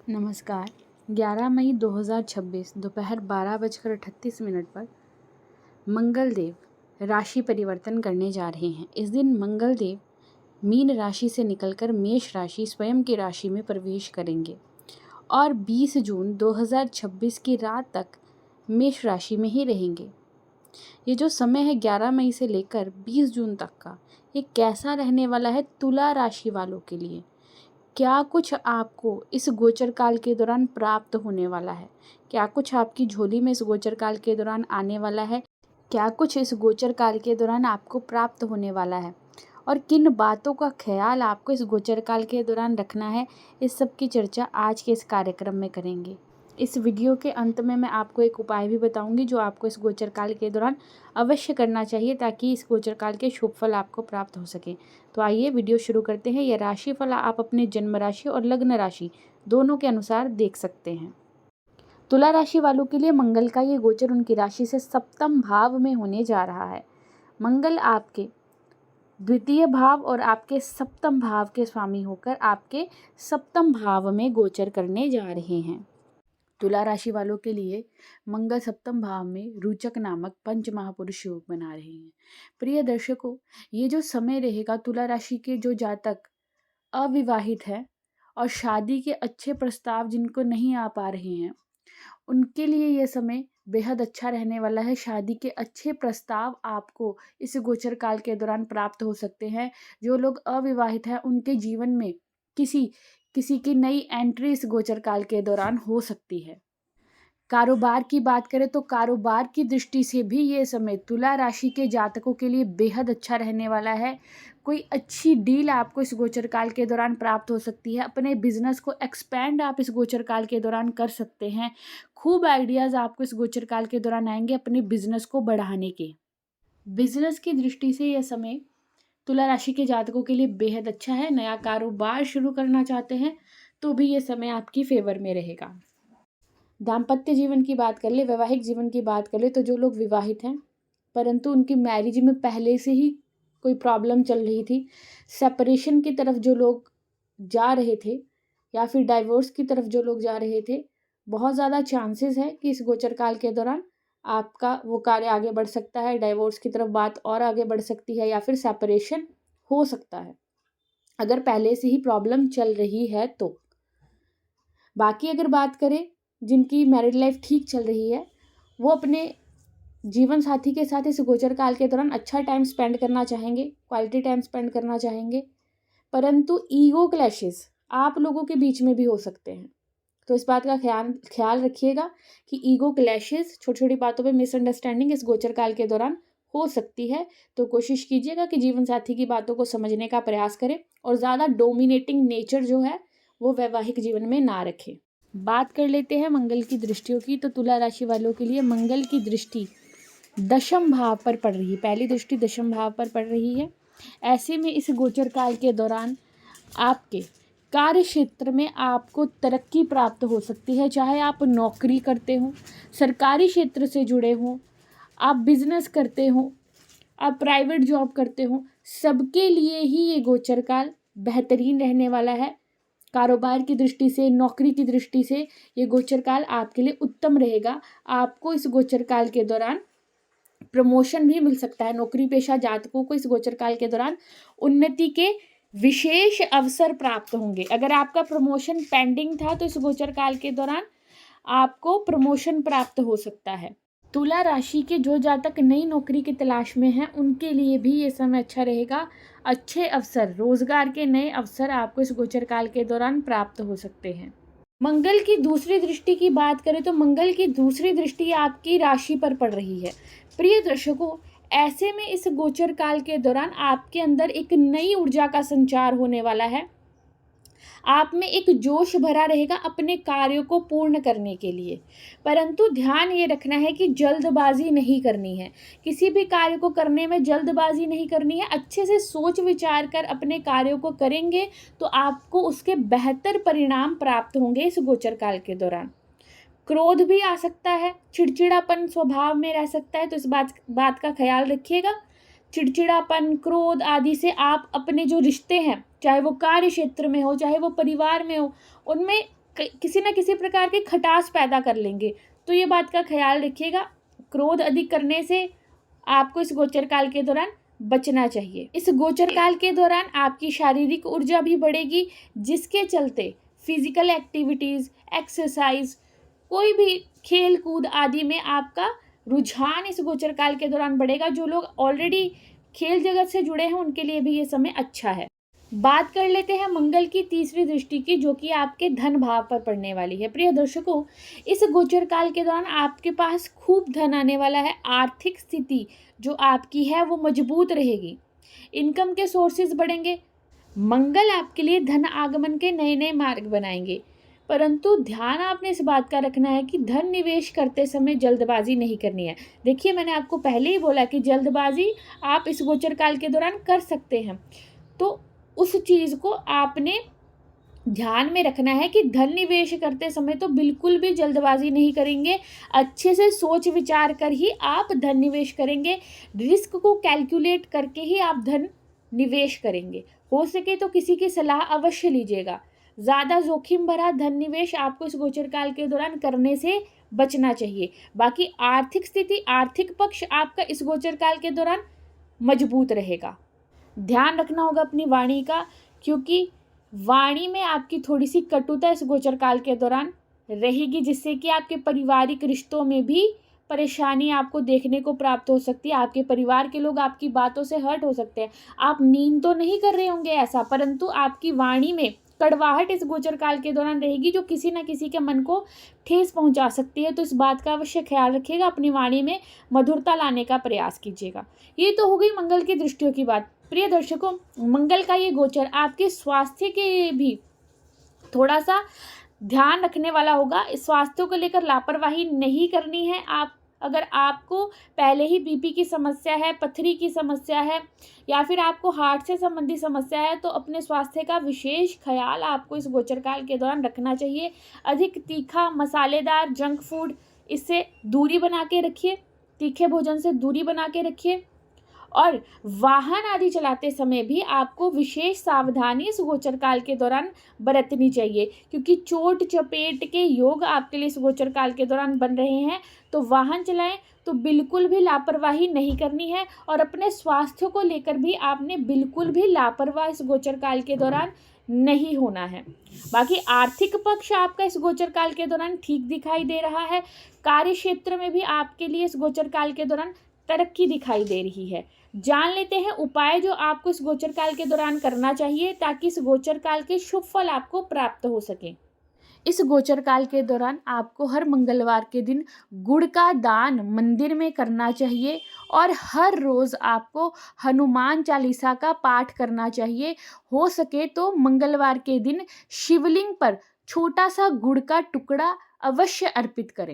नमस्कार। 11 मई 2026 दोपहर 12:38 पर मंगलदेव राशि परिवर्तन करने जा रहे हैं। इस दिन मंगलदेव मीन राशि से निकलकर मेष राशि स्वयं की राशि में प्रवेश करेंगे और 20 जून 2026 की रात तक मेष राशि में ही रहेंगे। ये जो समय है 11 मई से लेकर 20 जून तक का, ये कैसा रहने वाला है तुला राशि वालों के लिए? क्या कुछ आपको इस गोचर काल के दौरान प्राप्त होने वाला है? क्या कुछ आपकी झोली में इस गोचर काल के दौरान आने वाला है? क्या कुछ इस गोचर काल के दौरान आपको प्राप्त होने वाला है? और किन बातों का ख्याल आपको इस गोचर काल के दौरान रखना है, इस सब की चर्चा आज के इस कार्यक्रम में करेंगे। इस वीडियो के अंत में मैं आपको एक उपाय भी बताऊंगी जो आपको इस गोचर काल के दौरान अवश्य करना चाहिए ताकि इस गोचर काल के शुभ फल आपको प्राप्त हो सके। तो आइए वीडियो शुरू करते हैं। यह राशिफल आप अपने जन्म राशि और लग्न राशि दोनों के अनुसार देख सकते हैं। तुला राशि वालों के लिए मंगल का ये गोचर उनकी राशि से सप्तम भाव में होने जा रहा है। मंगल आपके द्वितीय भाव और आपके सप्तम भाव के स्वामी होकर आपके सप्तम भाव में गोचर करने जा रहे हैं। तुला राशि वालों के लिए मंगल सप्तम भाव में रोचक नामक पंच महापुरुष योग बना रहे हैं। प्रिय दर्शकों, ये जो समय रहेगा, तुला राशि के जो जातक अविवाहित है और शादी के अच्छे प्रस्ताव जिनको नहीं आ पा रहे हैं, उनके लिए ये समय बेहद अच्छा रहने वाला है। शादी के अच्छे प्रस्ताव आपको इस गोचर काल के दौरान प्राप्त हो सकते हैं। जो लोग अविवाहित हैं, उनके जीवन में किसी की नई एंट्री इस गोचर काल के दौरान हो सकती है। कारोबार की बात करें तो कारोबार की दृष्टि से भी ये समय तुला राशि के जातकों के लिए बेहद अच्छा रहने वाला है। कोई अच्छी डील आपको इस गोचर काल के दौरान प्राप्त हो सकती है। अपने बिजनेस को एक्सपेंड आप इस गोचर काल के दौरान कर सकते हैं। खूब आइडियाज़ आपको इस गोचर काल के दौरान आएंगे अपने बिजनेस को बढ़ाने के। बिजनेस की दृष्टि से यह समय तुला राशि के जातकों के लिए बेहद अच्छा है। नया कारोबार शुरू करना चाहते हैं तो भी ये समय आपकी फेवर में रहेगा। दाम्पत्य जीवन की बात कर ले, वैवाहिक जीवन की बात कर ले, तो जो लोग विवाहित हैं परंतु उनकी मैरिज में पहले से ही कोई प्रॉब्लम चल रही थी, सेपरेशन की तरफ जो लोग जा रहे थे या फिर डाइवोर्स की तरफ जो लोग जा रहे थे, बहुत ज़्यादा चांसेस है कि इस गोचर काल के दौरान आपका वो कार्य आगे बढ़ सकता है। डाइवोर्स की तरफ बात और आगे बढ़ सकती है या फिर सेपरेशन हो सकता है अगर पहले से ही प्रॉब्लम चल रही है तो। बाकी अगर बात करें जिनकी मैरिड लाइफ ठीक चल रही है, वो अपने जीवन साथी के साथ इस गोचर काल के दौरान अच्छा टाइम स्पेंड करना चाहेंगे, क्वालिटी टाइम स्पेंड करना चाहेंगे, परंतु ईगो क्लैशेस आप लोगों के बीच में भी हो सकते हैं। तो इस बात का ख्याल रखिएगा कि ईगो क्लैशेस, छोटी छोटी बातों पे मिसअंडरस्टैंडिंग इस गोचर काल के दौरान हो सकती है। तो कोशिश कीजिएगा कि जीवन साथी की बातों को समझने का प्रयास करें और ज़्यादा डोमिनेटिंग नेचर जो है वो वैवाहिक जीवन में ना रखें। बात कर लेते हैं मंगल की दृष्टियों की। तो तुला राशि वालों के लिए मंगल की दृष्टि दशम भाव पर पड़ रही है। पहली दृष्टि दशम भाव पर पड़ रही है। ऐसे में इस गोचर काल के दौरान आपके कार्य क्षेत्र में आपको तरक्की प्राप्त हो सकती है। चाहे आप नौकरी करते हो, सरकारी क्षेत्र से जुड़े हो, आप बिजनेस करते हो, आप प्राइवेट जॉब करते हो, सबके लिए ही ये गोचर काल बेहतरीन रहने वाला है। कारोबार की दृष्टि से, नौकरी की दृष्टि से ये गोचर काल आपके लिए उत्तम रहेगा। आपको इस गोचर काल के दौरान प्रमोशन भी मिल सकता है। नौकरी पेशा जातकों को इस गोचर काल के दौरान उन्नति के विशेष अवसर प्राप्त होंगे। अगर आपका प्रमोशन पेंडिंग था तो इस गोचर काल के दौरान आपको प्रमोशन प्राप्त हो सकता है। तुला राशि के जो जातक नई नौकरी की तलाश में हैं, उनके लिए भी ये समय अच्छा रहेगा। अच्छे अवसर, रोजगार के नए अवसर आपको इस गोचर काल के दौरान प्राप्त हो सकते हैं। मंगल की दूसरी दृष्टि की बात करें तो मंगल की दूसरी दृष्टि आपकी राशि पर पड़ रही है। प्रिय दर्शकों, ऐसे में इस गोचर काल के दौरान आपके अंदर एक नई ऊर्जा का संचार होने वाला है। आप में एक जोश भरा रहेगा अपने कार्यों को पूर्ण करने के लिए, परंतु ध्यान ये रखना है कि जल्दबाजी नहीं करनी है। किसी भी कार्य को करने में जल्दबाजी नहीं करनी है। अच्छे से सोच विचार कर अपने कार्यों को करेंगे तो आपको उसके बेहतर परिणाम प्राप्त होंगे इस गोचर काल के दौरान। क्रोध भी आ सकता है, चिड़चिड़ापन स्वभाव में रह सकता है, तो इस बात का ख्याल रखिएगा। चिड़चिड़ापन, क्रोध आदि से आप अपने जो रिश्ते हैं, चाहे वो कार्य क्षेत्र में हो, चाहे वो परिवार में हो, उनमें किसी न किसी प्रकार की खटास पैदा कर लेंगे। तो ये बात का ख्याल रखिएगा। क्रोध अधिक करने से आपको इस गोचर काल के दौरान बचना चाहिए। इस गोचर काल के दौरान आपकी शारीरिक ऊर्जा भी बढ़ेगी, जिसके चलते फिजिकल एक्टिविटीज़, एक्सरसाइज, कोई भी खेल कूद आदि में आपका रुझान इस गोचर काल के दौरान बढ़ेगा। जो लोग ऑलरेडी खेल जगत से जुड़े हैं उनके लिए भी ये समय अच्छा है। बात कर लेते हैं मंगल की तीसरी दृष्टि की, जो कि आपके धन भाव पर पड़ने वाली है। प्रिय दर्शकों, इस गोचर काल के दौरान आपके पास खूब धन आने वाला है। आर्थिक स्थिति जो आपकी है वो मजबूत रहेगी। इनकम के सोर्सेज बढ़ेंगे। मंगल आपके लिए धन आगमन के नए नए मार्ग बनाएंगे, परंतु ध्यान आपने इस बात का रखना है कि धन निवेश करते समय जल्दबाजी नहीं करनी है। देखिए, मैंने आपको पहले ही बोला कि जल्दबाजी आप इस गोचर काल के दौरान कर सकते हैं, तो उस चीज़ को आपने ध्यान में रखना है कि धन निवेश करते समय तो बिल्कुल भी जल्दबाजी नहीं करेंगे। अच्छे से सोच विचार कर ही आप धन निवेश करेंगे। रिस्क को कैलकुलेट करके ही आप धन निवेश करेंगे। हो सके तो किसी की सलाह अवश्य लीजिएगा। ज़्यादा जोखिम भरा धन निवेश आपको इस गोचर काल के दौरान करने से बचना चाहिए। बाकी आर्थिक स्थिति, आर्थिक पक्ष आपका इस गोचर काल के दौरान मजबूत रहेगा। ध्यान रखना होगा अपनी वाणी का, क्योंकि वाणी में आपकी थोड़ी सी कटुता इस गोचर काल के दौरान रहेगी, जिससे कि आपके पारिवारिक रिश्तों में भी परेशानी आपको देखने को प्राप्त हो सकती है। आपके परिवार के लोग आपकी बातों से हर्ट हो सकते हैं। आप मीन तो नहीं कर रहे होंगे ऐसा, परंतु आपकी वाणी में कड़वाहट इस गोचर काल के दौरान रहेगी, जो किसी न किसी के मन को ठेस पहुंचा सकती है। तो इस बात का अवश्य ख्याल रखिएगा। अपनी वाणी में मधुरता लाने का प्रयास कीजिएगा। ये तो हो गई मंगल की दृष्टियों की बात। प्रिय दर्शकों, मंगल का ये गोचर आपके स्वास्थ्य के भी थोड़ा सा ध्यान रखने वाला होगा। स्वास्थ्य को लेकर लापरवाही नहीं करनी है। अगर आपको पहले ही बीपी की समस्या है, पथरी की समस्या है, या फिर आपको हार्ट से संबंधित समस्या है, तो अपने स्वास्थ्य का विशेष ख्याल आपको इस गोचर काल के दौरान रखना चाहिए। अधिक तीखा, मसालेदार, जंक फूड, इससे दूरी बना के रखिए। तीखे भोजन से दूरी बना के रखिए। और वाहन आदि चलाते समय भी आपको विशेष सावधानी इस गोचर काल के दौरान बरतनी चाहिए, क्योंकि चोट चपेट के योग आपके लिए इस गोचर काल के दौरान बन रहे हैं। तो वाहन चलाएं तो बिल्कुल भी लापरवाही नहीं करनी है, और अपने स्वास्थ्य को लेकर भी आपने बिल्कुल भी लापरवाह इस गोचर काल के दौरान नहीं होना है। बाकी आर्थिक पक्ष आपका इस गोचर काल के दौरान ठीक दिखाई दे रहा है। कार्य क्षेत्र में भी आपके लिए इस गोचर काल के दौरान तरक्की दिखाई दे रही है। जान लेते हैं उपाय जो आपको इस गोचर काल के दौरान करना चाहिए, ताकि इस गोचर काल के शुभ फल आपको प्राप्त हो सके। इस गोचर काल के दौरान आपको हर मंगलवार के दिन गुड़ का दान मंदिर में करना चाहिए, और हर रोज़ आपको हनुमान चालीसा का पाठ करना चाहिए। हो सके तो मंगलवार के दिन शिवलिंग पर छोटा सा गुड़ का टुकड़ा अवश्य अर्पित करें।